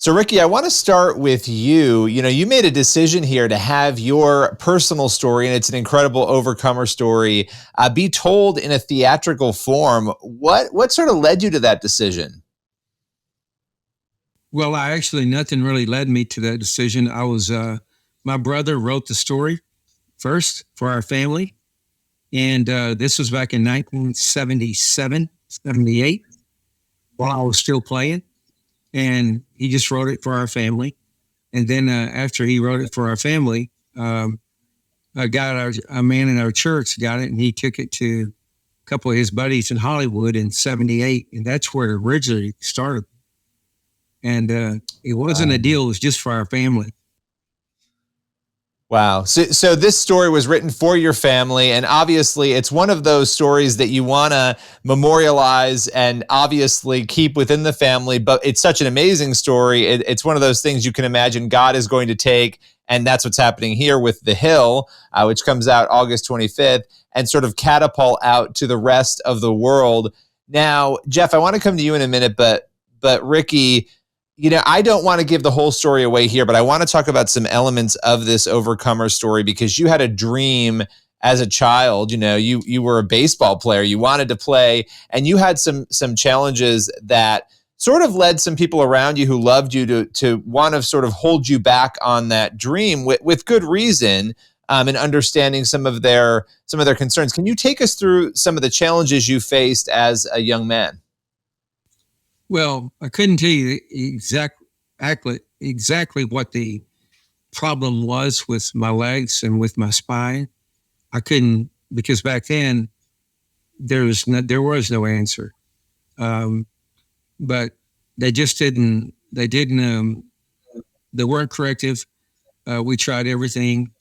So, Rickey, I want to start with you. You know, you made a decision here to have your personal story, and it's an incredible overcomer story, be told in a theatrical form. What sort of led you to that decision? Well, nothing really led me to that decision. My brother wrote the story first for our family. And this was back in 1977, 78, while I was still playing. And he just wrote it for our family. And then after he wrote it for our family, a man in our church got it, and he took it to a couple of his buddies in Hollywood in 78. And that's where it originally started. And it wasn't a deal. It was just for our family. Wow. So this story was written for your family, and obviously it's one of those stories that you want to memorialize and obviously keep within the family, but it's such an amazing story. It's one of those things you can imagine God is going to take, and that's what's happening here with The Hill, which comes out August 25th, and sort of catapult out to the rest of the world. Now, Jeff, I want to come to you in a minute, but Rickey, you know, I don't want to give the whole story away here, but I want to talk about some elements of this overcomer story, because you had a dream as a child. You know, you were a baseball player, you wanted to play, and you had some challenges that sort of led some people around you who loved you to want to sort of hold you back on that dream with good reason, and understanding some of their concerns. Can you take us through some of the challenges you faced as a young man? Well, I couldn't tell you exactly what the problem was with my legs and with my spine. I couldn't, because back then there was no answer. But they just didn't. They weren't corrective. We tried everything,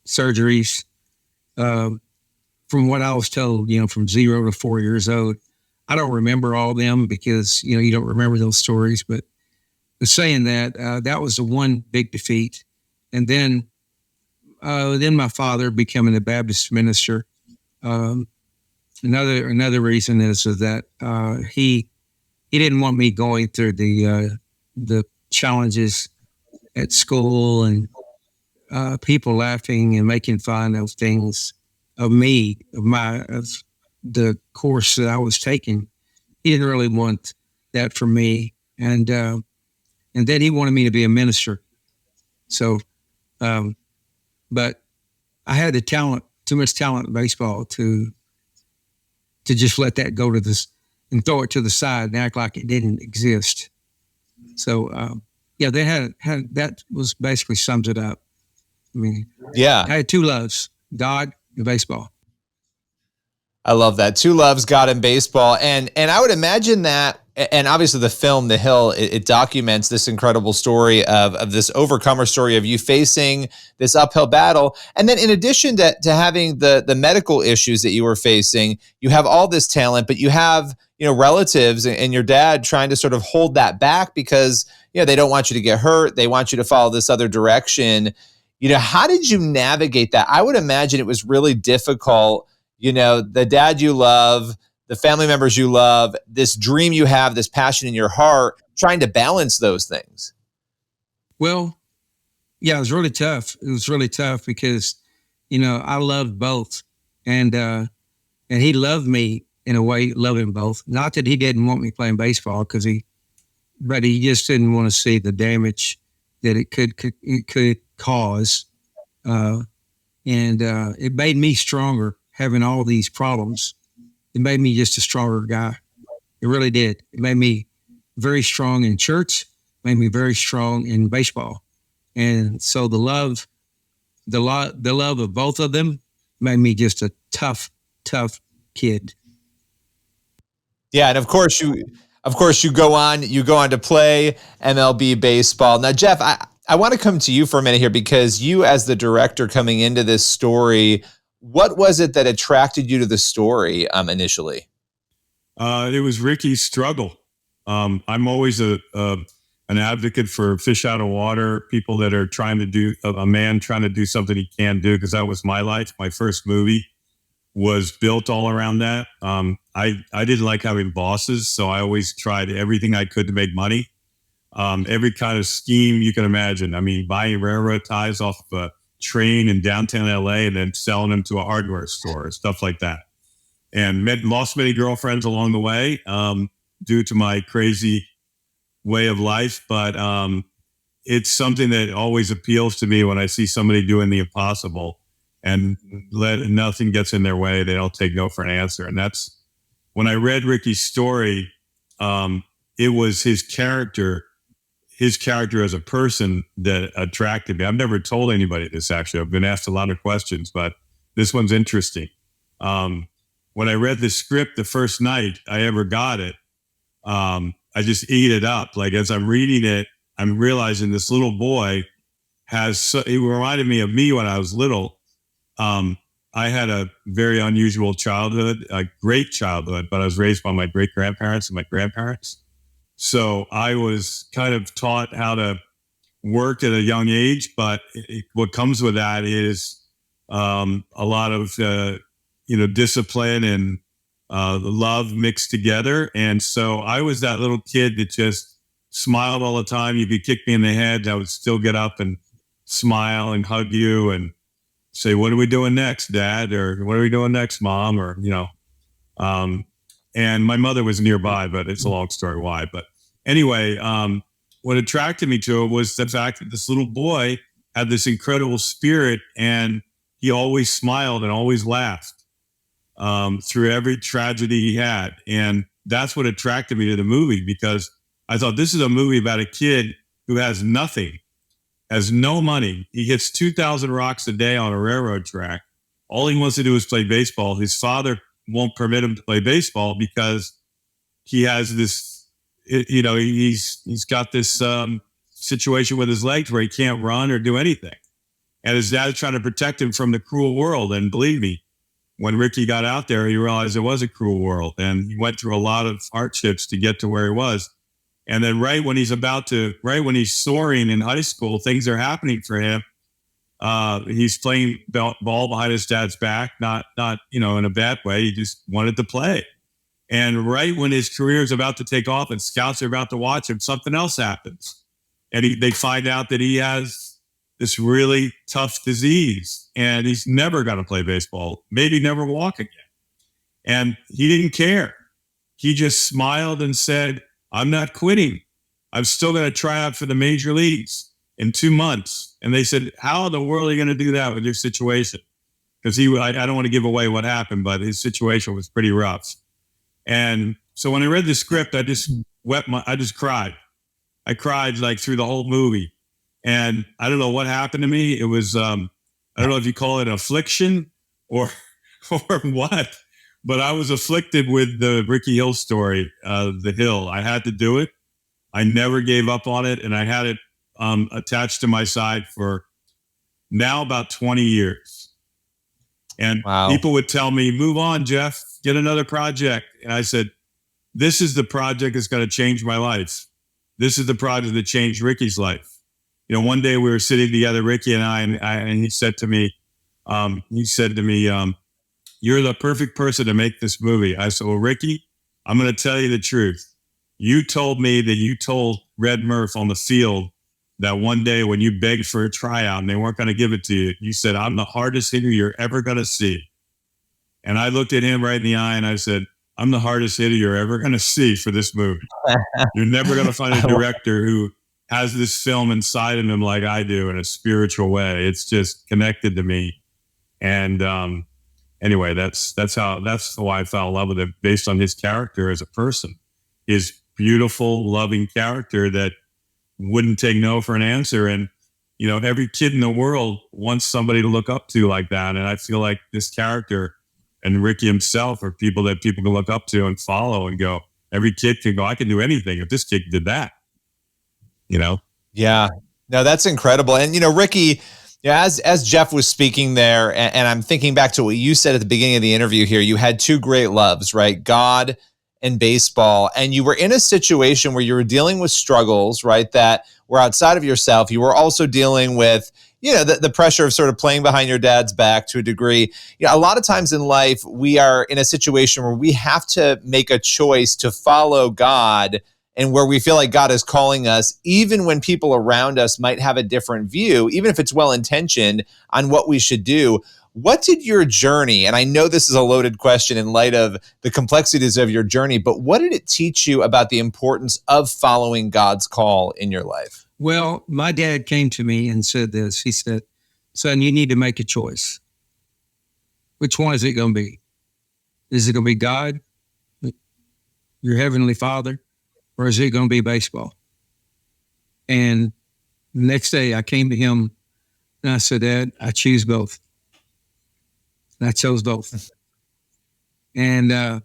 surgeries. From what I was told, from 0 to 4 years old. I don't remember all of them because, you don't remember those stories, but saying that, that was the one big defeat. And then my father becoming a Baptist minister. Another reason is that he didn't want me going through the challenges at school and people laughing and making fun of things of me, of the course that I was taking. He didn't really want that for me. And then he wanted me to be a minister. So, but I had too much talent in baseball to just let that go to this and throw it to the side and act like it didn't exist. So, they had that was basically sums it up. I mean, yeah, I had two loves, God and baseball. I love that. Two loves, God and baseball. And I would imagine that, and obviously the film, The Hill, it documents this incredible story of this overcomer story of you facing this uphill battle. And then in addition to having the medical issues that you were facing, you have all this talent, but you have, relatives and your dad trying to sort of hold that back because, they don't want you to get hurt. They want you to follow this other direction. How did you navigate that? I would imagine it was really difficult. The dad you love, the family members you love, this dream you have, this passion in your heart, trying to balance those things. Well, yeah, it was really tough. It was really tough because, I loved both. And he loved me in a way, loving both. Not that he didn't want me playing baseball but he just didn't want to see the damage that it could cause. And it made me stronger. Having all these problems, it made me just a stronger guy. It really did. It made me very strong in church, made me very strong in baseball. And so the love of both of them made me just a tough kid. Yeah. And of course you go on to play MLB baseball. Now, Jeff, I want to come to you for a minute here, because you, as the director coming into this story, what was it that attracted you to the story initially? It was Rickey's struggle. I'm always an advocate for fish out of water, people that are trying to do, a man trying to do something he can't do, because that was my life. My first movie was built all around that. I didn't like having bosses, so I always tried everything I could to make money. every kind of scheme you can imagine. I mean, buying railroad ties off of a train in downtown LA and then selling them to a hardware store, stuff like that. And lost many girlfriends along the way due to my crazy way of life. But it's something that always appeals to me when I see somebody doing the impossible and nothing gets in their way. They don't take no for an answer. And that's when I read Rickey's story, it was his character as a person that attracted me. I've never told anybody this, actually. I've been asked a lot of questions, but this one's interesting. When I read the script the first night I ever got it, I just ate it up. Like, as I'm reading it, I'm realizing this little boy it reminded me of me when I was little. I had a very unusual childhood, a great childhood, but I was raised by my great-grandparents and my grandparents. So I was kind of taught how to work at a young age, but what comes with that is a lot of discipline and love mixed together. And so I was that little kid that just smiled all the time. If you kicked me in the head, I would still get up and smile and hug you and say, "What are we doing next, Dad?" Or "What are we doing next, Mom?" Or, and my mother was nearby, but it's a long story why. But anyway, what attracted me to it was the fact that this little boy had this incredible spirit, and he always smiled and always laughed through every tragedy he had. And that's what attracted me to the movie, because I thought, this is a movie about a kid who has nothing, has no money. He hits 2,000 rocks a day on a railroad track. All he wants to do is play baseball. His father won't permit him to play baseball because he has this, he's got this situation with his legs where he can't run or do anything. And his dad's trying to protect him from the cruel world. And believe me, when Rickey got out there, he realized it was a cruel world. And he went through a lot of hardships to get to where he was. And then right when he's soaring in high school, things are happening for him. He's playing ball behind his dad's back, not in a bad way. He just wanted to play. And right when his career is about to take off and scouts are about to watch him, something else happens. And they find out that he has this really tough disease and he's never going to play baseball, maybe never walk again. And he didn't care. He just smiled and said, "I'm not quitting. I'm still going to try out for the major leagues in 2 months." And they said, "How in the world are you going to do that with your situation?" Because I don't want to give away what happened, but his situation was pretty rough. And so when I read the script, I just cried. I cried like through the whole movie. And I don't know what happened to me. It was, I don't know if you call it affliction or what, but I was afflicted with the Rickey Hill story, The Hill. I had to do it. I never gave up on it. And I had it attached to my side for now about 20 years. And People would tell me, "Move on, Jeff, get another project." And I said, "This is the project that's going to change my life. This is the project that changed Rickey's life." One day we were sitting together, Rickey and I, and he said to me, "You're the perfect person to make this movie." I said, "Well, Rickey, I'm going to tell you the truth. You told me that you told Red Murph on the field that one day when you begged for a tryout and they weren't going to give it to you, you said, 'I'm the hardest hitter you're ever going to see.'" And I looked at him right in the eye and I said, "I'm the hardest hitter you're ever going to see for this movie. You're never going to find a director who has this film inside of him like I do in a spiritual way. It's just connected to me." And anyway, that's why I fell in love with him, based on his character as a person, his beautiful, loving character that wouldn't take no for an answer. And every kid in the world wants somebody to look up to like that. And I feel like this character and Rickey himself are people that people can look up to and follow and go, every kid can go, "I can do anything if this kid did that." Yeah, no, that's incredible. And, Rickey, as Jeff was speaking there, and I'm thinking back to what you said at the beginning of the interview here, you had two great loves, right? God and baseball. And you were in a situation where you were dealing with struggles, right, that were outside of yourself. You were also dealing with, the pressure of sort of playing behind your dad's back to a degree. A lot of times in life, we are in a situation where we have to make a choice to follow God and where we feel like God is calling us, even when people around us might have a different view, even if it's well-intentioned, on what we should do. What did your journey, and I know this is a loaded question in light of the complexities of your journey, but what did it teach you about the importance of following God's call in your life? Well, my dad came to me and said this. He said, son, you need to make a choice. Which one is it going to be? Is it going to be God, your heavenly Father, or is it going to be baseball? And the next day I came to him and I said, Dad, I choose both. And I chose both. And I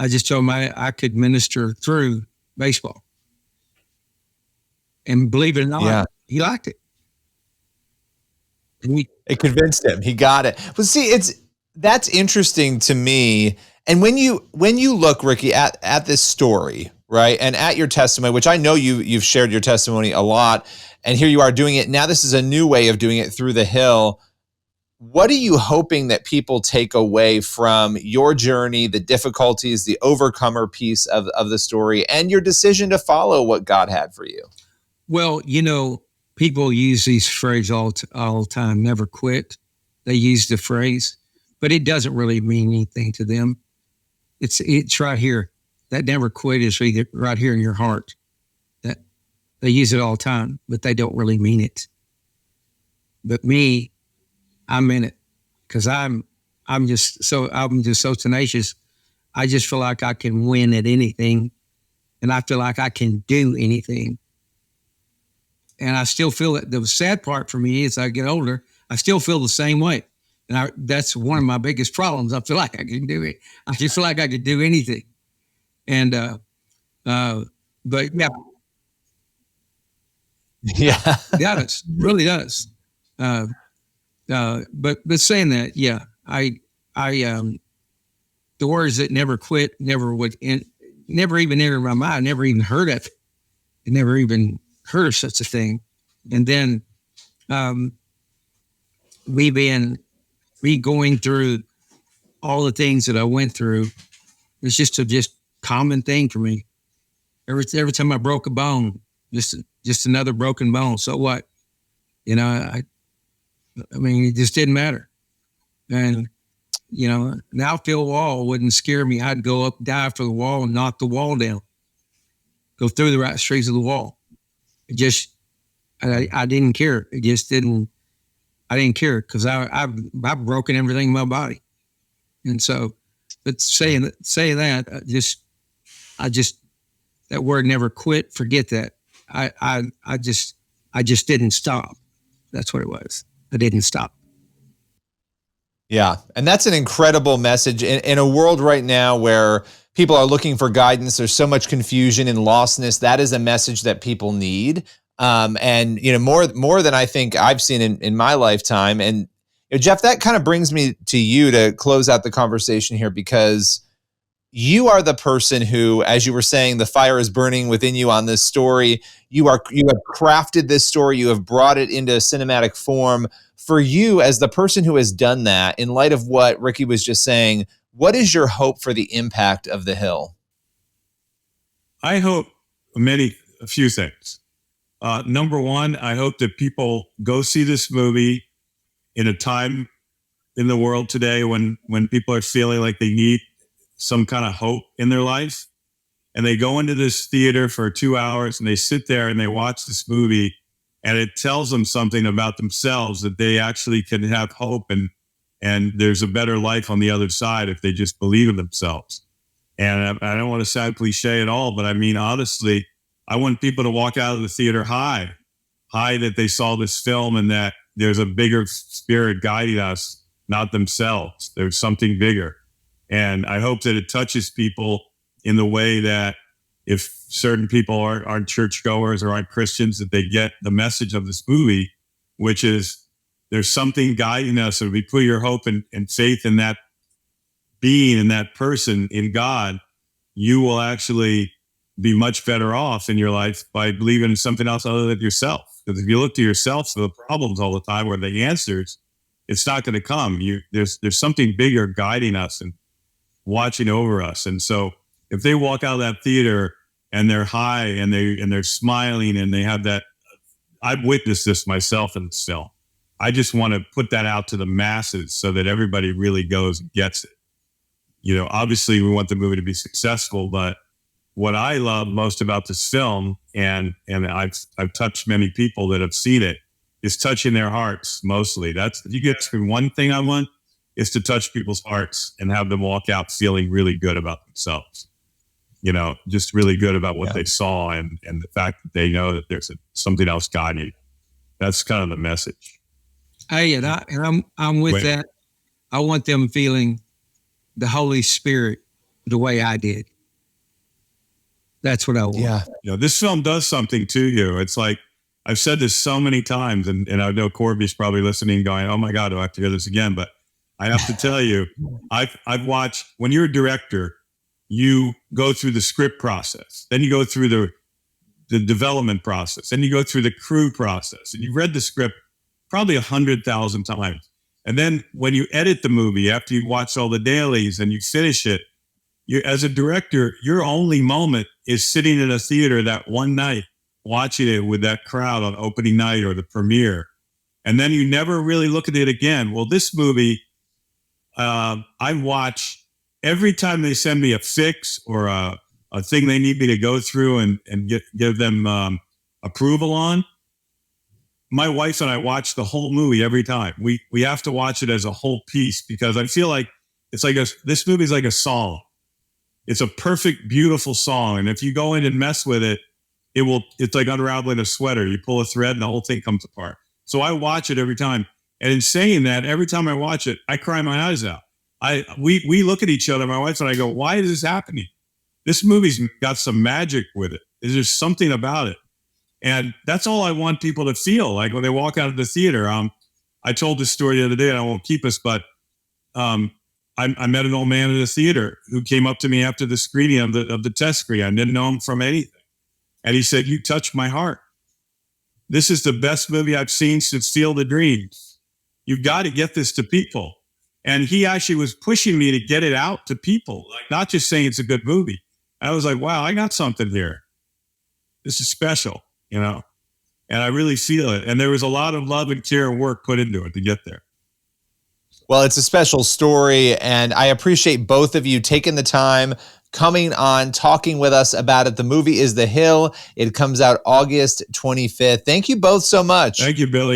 just told him I could minister through baseball. And believe it or not, he liked it. It convinced him. He got it. But see, that's interesting to me. And when you look, Rickey, at this story, right, and at your testimony, which I know you've shared your testimony a lot, and here you are doing it now. This is a new way of doing it through the Hill. What are you hoping that people take away from your journey, the difficulties, the overcomer piece of the story, and your decision to follow what God had for you? Well, people use these phrases all the time, never quit. They use the phrase, but it doesn't really mean anything to them. It's right here. That never quit is right here in your heart. That they use it all the time, but they don't really mean it. But me, I'm in it because I'm just so tenacious. I just feel like I can win at anything, and I feel like I can do anything. And I still feel that the sad part for me as I get older, I still feel the same way. And that's one of my biggest problems. I feel like I can do it. I just feel like I could do anything. And, but yeah. Yeah. It does, really does. But saying that, yeah, the words that never quit, never even entered my mind, never even heard of it. I never even heard of such a thing. And then me going through all the things that I went through, it's just a common thing for me. Every time I broke a bone, just another broken bone. So what? I mean, it just didn't matter. And, now Phil Wall wouldn't scare me. I'd go up, dive for the wall and knock the wall down. Go through the right streets of the wall. I didn't care. I didn't care because I've broken everything in my body. And so, but saying that, that word never quit, forget that. I just didn't stop. That's what it was. I didn't stop. Yeah. And that's an incredible message in a world right now where people are looking for guidance. There's so much confusion and lostness. That is a message that people need. And more than I think I've seen in my lifetime. And Jeff, that kind of brings me to you to close out the conversation here, because you are the person who, as you were saying, the fire is burning within you on this story. You have crafted this story. You have brought it into cinematic form. For you, as the person who has done that, in light of what Rickey was just saying, what is your hope for the impact of the Hill? I hope a few things. Number one, I hope that people go see this movie in a time in the world today when people are feeling like they need some kind of hope in their life. And they go into this theater for 2 hours and they sit there and they watch this movie, and it tells them something about themselves, that they actually can have hope and there's a better life on the other side if they just believe in themselves. And I don't want to sound cliche at all, but I mean, honestly, I want people to walk out of the theater high that they saw this film and that there's a bigger spirit guiding us, not themselves. There's something bigger. And I hope that it touches people in the way that if certain people aren't churchgoers or aren't Christians, that they get the message of this movie, which is there's something guiding us. And if we put your hope and faith in that being, in that person, in God, you will actually be much better off in your life by believing in something else other than yourself. Because if you look to yourself for the problems all the time or the answers, it's not going to come. There's something bigger guiding us and watching over us. And so if they walk out of that theater and they're high and they're smiling and they have that. I've witnessed this myself in this film. I just want to put that out to the masses so that everybody really goes and gets it. You know, obviously we want the movie to be successful, but what I love most about this film, and I've touched many people that have seen it, is touching their hearts mostly. That's, if you get to one thing I want, is to touch people's hearts and have them walk out feeling really good about themselves. You know, just really good about what they saw and the fact that they know that there's something else guiding you. That's kind of the message. Hey, I'm with that. I want them feeling the Holy Spirit the way I did. That's what I want. Yeah. You know, this film does something to you. It's like, I've said this so many times, and I know Corby's probably listening going, oh my God, do I have to hear this again? But I have to tell you, I've watched, when you're a director, you go through the script process, then you go through the development process, then you go through the crew process, and you've read the script probably 100,000 times. And then when you edit the movie, after you watch all the dailies and you finish it, you, as a director, your only moment is sitting in a theater that one night, watching it with that crowd on opening night or the premiere. And then you never really look at it again. Well, this movie, I watch every time they send me a fix or a thing they need me to go through and give them approval on. My wife and I watch the whole movie every time. We have to watch it as a whole piece because I feel like it's like this movie is like a song. It's a perfect, beautiful song. And if you go in and mess with it, it's like unraveling a sweater. You pull a thread and the whole thing comes apart. So I watch it every time. And in saying that, every time I watch it, I cry my eyes out. We look at each other, my wife and I go, why is this happening? This movie's got some magic with it. There's something about it. And that's all I want people to feel like when they walk out of the theater. I told this story the other day and I won't keep us, but I met an old man in the theater who came up to me after the screening of the test screen. I didn't know him from anything. And he said, you touched my heart. This is the best movie I've seen since Field of Dreams. You've got to get this to people. And he actually was pushing me to get it out to people, like not just saying it's a good movie. I was like, wow, I got something here. This is special, you know, and I really feel it. And there was a lot of love and care and work put into it to get there. Well, it's a special story, and I appreciate both of you taking the time, coming on, talking with us about it. The movie is The Hill. It comes out August 25th. Thank you both so much. Thank you, Billy.